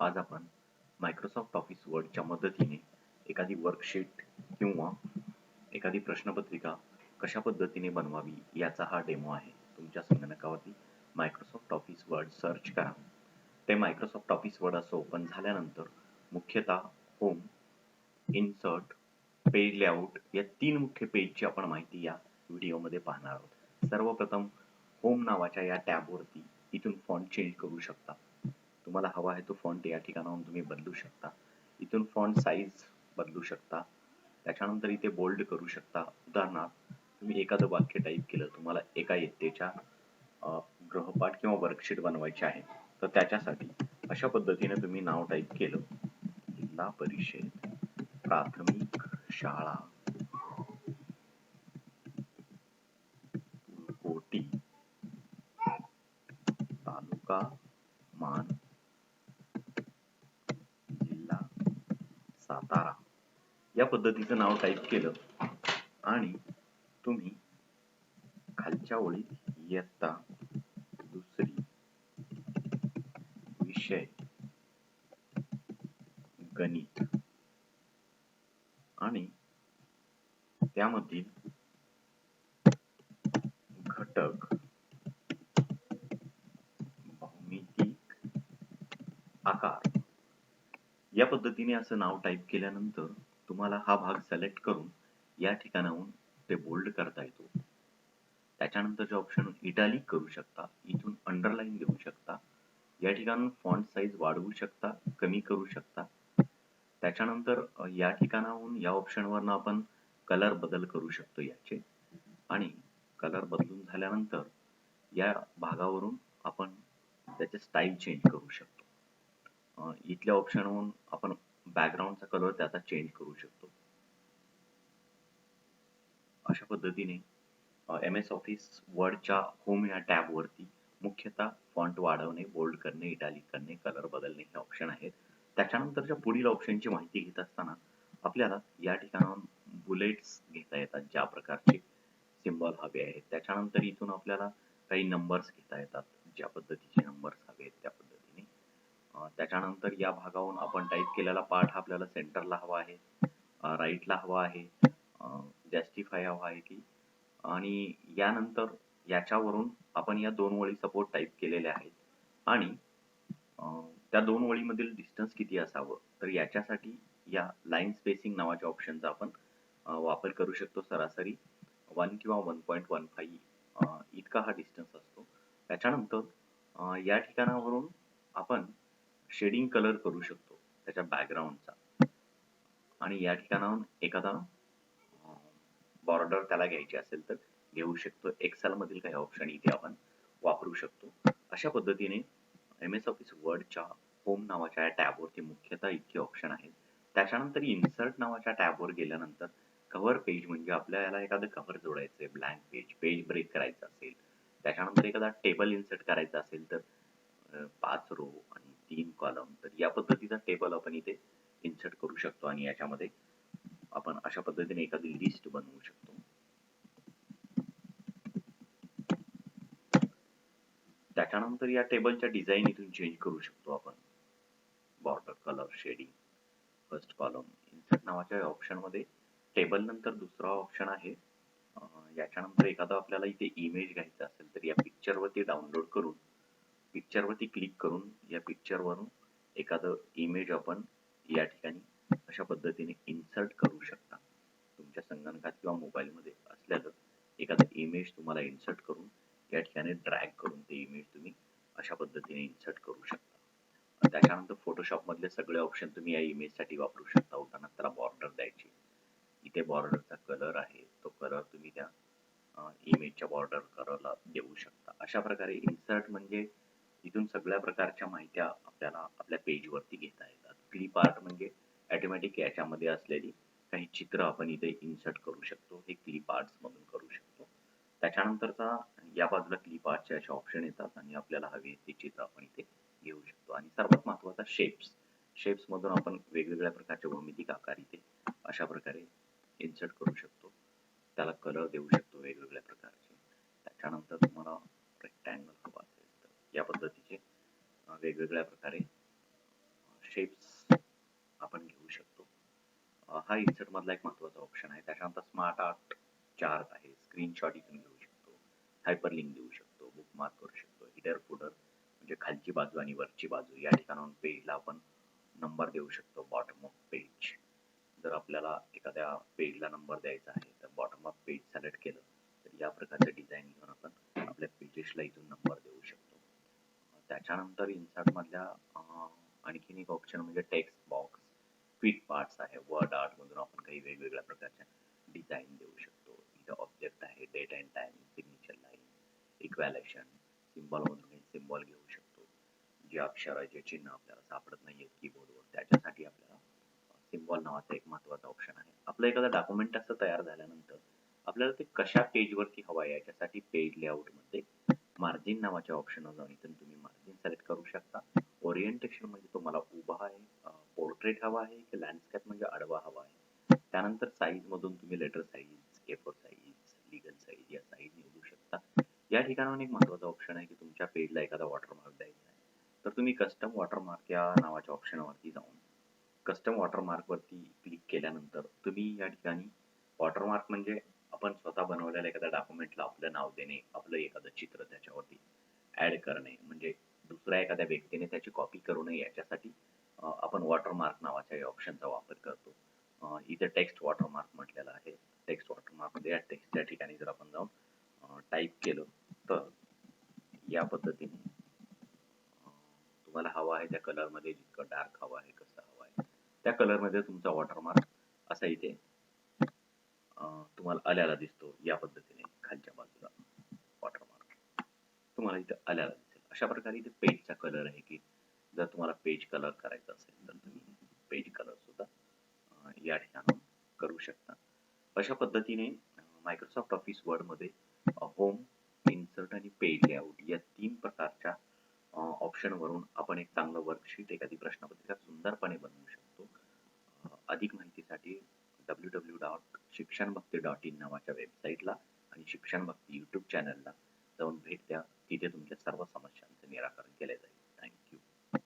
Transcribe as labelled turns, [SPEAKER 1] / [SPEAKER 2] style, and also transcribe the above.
[SPEAKER 1] आज आपण Microsoft office वर्डच्या मदतीने एखादी वर्कशीट किंवा एखादी प्रश्नपत्रिका कशा पद्धतीने बनवावी याचा हा डेमो आहे. तुमच्या संगणकावरती मायक्रोसॉफ्ट ऑफिस वर्ड सर्च करा. ते मायक्रोसॉफ्ट ऑफिस वर्ड असं ओपन झाल्यानंतर मुख्यतः होम, इन्सर्ट, पेज लेआउट या 3 मुख्य पेजची आपण माहिती या व्हिडिओमध्ये पाहणार आहोत. सर्वप्रथम होम नावाच्या या टॅबवरती इथून फॉन्ट चेंज करू शकता. तुम्हाला हवा आहे तो फॉन्ट या ठिकाणाहून तुम्ही बदलू शकता. इथून फॉन्ट साईज बदलू शकता. त्याच्यानंतर इथे बोल्ड करू शकता. उदाहरणार्थ तुम्ही एखादं वाक्य टाईप केलं, तुम्हाला एका इयत्तेच्या गृहपाठ किंवा वर्कशीट बनवायची आहे, तर त्याच्यासाठी अशा पद्धतीने तुम्ही नाव टाईप केलं, जिल्हा परिषद प्राथमिक शाळा कोटी तालुका मान जिल्हा सातारा या पद्धतीचं नाव टाईप केलं आणि तुम्ही खालच्या ओळीत इयत्ता दुसरी विषय गणित आणि त्यामधील घटक भौमितिक आकार या पद्धतीने असं नाव टाईप केल्यानंतर तुम्हाला हा भाग सिलेक्ट करून या ठिकाणाहून ते बोल्ड करता येतो. त्याच्यानंतरचे ऑप्शन इटॅलिक करू शकता, इथून अंडरलाईन देऊ शकता, या ठिकाणून फॉन्ट साईज वाढवू शकता, कमी करू शकता. त्याच्यानंतर या ठिकाणाहून या ऑप्शनवरनं आपण कलर बदल करू शकतो याचे आणि कलर बदलून झाल्यानंतर या भागावरून आपण त्याचे स्टाईल चेंज करू शकतो. इथल्या ऑप्शनवरून आपण बॅकग्राऊंडचा कलर त्याचा चेंज करू शकतो. अशा पद्धतीने MS ऑफिस वर्डच्या होम या टॅबवरती मुख्यतः फॉन्ट वाढवणे, बोल्ड करणे, इटॅलिक करणे, कलर बदलणे हे ऑप्शन आहेत. त्याच्यानंतरच्या पुढील ऑप्शनची माहिती घेत असताना आपल्याला या ठिकाणाहून बुलेट्स घेता येतात, ज्या प्रकारचे सिम्बॉल हवे आहेत. त्याच्यानंतर इथून आपल्याला काही नंबर्स घेता येतात, ज्या पद्धतीचे नंबर्स हवे आहेत त्या पद्धतीने. त्याच्यानंतर या भागावरून आपण टाईप केलेला पार्ट आपल्याला सेंटरला हवा आहे, राईटला हवा आहे, जस्टिफाय हवा आहे की आणि यानंतर याच्यावरून आपण या 2 ओळी सपोर्ट टाईप केलेल्या आहेत आणि त्या 2 ओळीमधील डिस्टन्स किती असावं, तर याच्यासाठी या लाईन स्पेसिंग नावाच्या ऑप्शनचा आपण वापर करू शकतो. सरासरी 1 किंवा 1.15 इतका हा डिस्टन्स असतो. त्याच्यानंतर या ठिकाणावरून आपण शेडिंग कलर करू शकतो त्याच्या बॅकग्राऊंडचा आणि या ठिकाणाहून एखादा बॉर्डर त्याला घ्यायची असेल तर घेऊ शकतो. एक्सेल मधील काही ऑप्शन इथे आपण वापरू शकतो. अशा पद्धतीने MS ऑफिस वर्डच्या होम नावाच्या टॅबवरती मुख्यतः इतके ऑप्शन आहेत. त्याच्यानंतर इन्सर्ट नावाच्या टॅबवर गेल्यानंतर कव्हर पेज म्हणजे आपल्याला एखादं कव्हर जोडायचंय, ब्लँक पेज, पेज ब्रेक करायचं असेल, त्याच्यानंतर एखादा टेबल इन्सर्ट करायचा असेल तर 5 रो आणि 3 कॉलम, तर या पद्धतीचा टेबल आपण इथे इन्सर्ट करू शकतो आणि याच्यामध्ये आपण अशा पद्धतीने एखादी लिस्ट बनवू शकतो. त्याच्यानंतर या टेबलच्या डिझाईन इथून चेंज करू शकतो आपण. Border, colour, shading, first column, insert नावाच्या ऑप्शनमध्ये टेबल नंतर दुसरा ऑप्शन आहे. याच्यानंतर एखादा आपल्याला इथे इमेज घ्यायचा असेल तर या पिक्चरवरती डाउनलोड करून पिक्चरवरती क्लिक करून या पिक्चरवरून एखादं इमेज आपण या ठिकाणी अशा पद्धतीने इन्सर्ट करू शकता. तुमच्या संगणकात किंवा मोबाईलमध्ये असल्याचं एखादं इमेज तुम्हाला इन्सर्ट करून या ठिकाणी ड्रॅग करून ते इमेज तुम्ही अशा पद्धतीने इन्सर्ट करू शकता. त्याच्यानंतर फोटोशॉप मधले सगळे ऑप्शन तुम्ही या इमेजसाठी वापरू शकता. उदाहरणार्थ त्याला बॉर्डर द्यायची, इथे बॉर्डरचा कलर आहे, तो कलर तुम्ही त्या इमेजच्या बॉर्डर कलरला देऊ शकता. अशा प्रकारे इन्सर्ट म्हणजे इथून सगळ्या प्रकारच्या माहित्या आपल्याला आपल्या पेजवरती घेता येतात. क्लिप आर्ट म्हणजे ऑटोमॅटिक याच्यामध्ये असलेली काही चित्र आपण इथे इन्सर्ट करू शकतो. हे क्लिप आर्ट्स मधून करू शकतो. त्याच्यानंतरचा या बाजूला क्लिप आर्टचे असे ऑप्शन येतात आणि आपल्याला हवे ते चित्र आपण इथे घेऊ शकतो. आणि सर्वात महत्त्वाचा शेप्स मधून आपण वेगवेगळ्या प्रकारचे भौमितिक आकार इथे अशा प्रकारे इन्सर्ट करू शकतो. त्याला कलर देऊ शकतो वेगवेगळ्या प्रकारचे. त्याच्यानंतर तुम्हाला रेक्टँगल हवा असेल तर या पद्धतीचे वेगवेगळ्या प्रकारे शेप्स आपण घेऊ शकतो. हा इन्सर्ट मधला एक महत्वाचा ऑप्शन आहे. त्याच्यानंतर स्मार्ट आर्ट चार्ट आहे, स्क्रीनशॉट इथून घेऊ शकतो, हायपरलिंक देऊ शकतो, बुकमार्क करू शकतो, हिडर फुडर म्हणजे खालची बाजू आणि वरची बाजू या ठिकाणाहून पेजला आपण नंबर देऊ शकतो. बॉटम ऑफ पेज जर आपल्याला एखाद्या पेजला नंबर द्यायचा आहे तर बॉटम ऑफ पेज सिलेक्ट केलं तर या प्रकारचं डिझाईन घेऊन आपण आपल्या पेजेसला इथून नंबर देऊ शकतो. त्याच्यानंतर इन्सर्ट मधल्या आणखीन एक ऑप्शन म्हणजे टेक्स्ट बॉक्स, क्विक पार्ट्स आहे. वर्ड आर्ट मधून आपण काही वेगवेगळ्या प्रकारच्या डिझाईन देऊ शकतो. इथे ऑब्जेक्ट आहे, date and time, signature line, equation, symbol मधून काही सिम्बॉल घेऊ शकतो. जे अक्षर जे चिन्ह आपल्याला सापडत नाहीये कीबोर्डवर त्याच्यासाठी आपल्याला सिम्बॉल नावाचा एक महत्वाचा ऑप्शन आहे. आपलं एखादं डॉक्युमेंट असं तयार झाल्यानंतर आपल्याला ते कशा पेजवरती हवं आहे याच्यासाठी पेज लेआउट मध्ये मार्जिन नावाच्या ऑप्शनवर जाऊन इथून तुम्ही मार्जिन सिलेक्ट करू शकता. ओरिएंटेशन म्हणजे तुम्हाला उभा आहे, पोर्ट्रेट हवा आहे की लँडस्केप म्हणजे आडवा हवा आहे. त्यानंतर साईज मधून तुम्ही letter size, A4 size, legal size या साईज निवडू शकता. या ठिकाणाहून एक महत्वाचा ऑप्शन आहे की तुमच्या पेजला एखादा वॉटरमार्क द्यायचा आहे तर तुम्ही कस्टम वॉटरमार्क या नावाच्या ऑप्शनवरती जाऊन कस्टम वॉटरमार्क वरती क्लिक केल्यानंतर तुम्ही या ठिकाणी वॉटरमार्क म्हणजे आपण स्वतः बनवलेल्या एखाद्या डॉक्युमेंटला आपलं नाव देणे, आपलं एखादं चित्र त्याच्यावरती ऍड करणे म्हणजे दुसऱ्या एखाद्या व्यक्तीने त्याची कॉपी करू नये याच्यासाठी आपण वॉटरमार्क नावाच्या या ऑप्शनचा वापर करतो. इथे टेक्स्ट वॉटरमार्क म्हटलेलं आहे. टेक्स्ट वॉटरमार्क मध्ये या टेक्स्टच्या ठिकाणी जर आपण जाऊन टाईप केलं तर या पद्धतीने तुम्हाला हवा आहे त्या कलर मध्ये, जितकं डार्क हवा आहे, कसं हवं आहे त्या कलर मध्ये तुमचा वॉटरमार्क असा इथे तुम्हाला आल्याला दिसतो. या पद्धतीने खालच्या बाजूला वॉटरमार्क तुम्हाला इथे आल्याला दिसेल. अशा प्रकारे इथे पेजचा कलर आहे की जर तुम्हाला पेज कलर करायचा असेल तर तुम्ही पेज कलर सुद्धा या ठिकाणी करू शकता. अशा पद्धतीने मायक्रोसॉफ्ट ऑफिस वर्ड मध्ये होम, इन्सर्ट आणि पेज लेआउट या 3 प्रकारच्या ऑप्शन वरून आपण एक चांगलं वर्कशीट, एखादी प्रश्नपत्रिका सुंदरपणे बनवू शकतो. अधिक माहितीसाठी www.shikshanbhakti.in नावाच्या वेबसाईटला आणि शिक्षण भक्ती YouTube चॅनलला जाऊन भेट द्या. तिथे तुमच्या सर्व समस्यांचे निराकरण केले जाईल.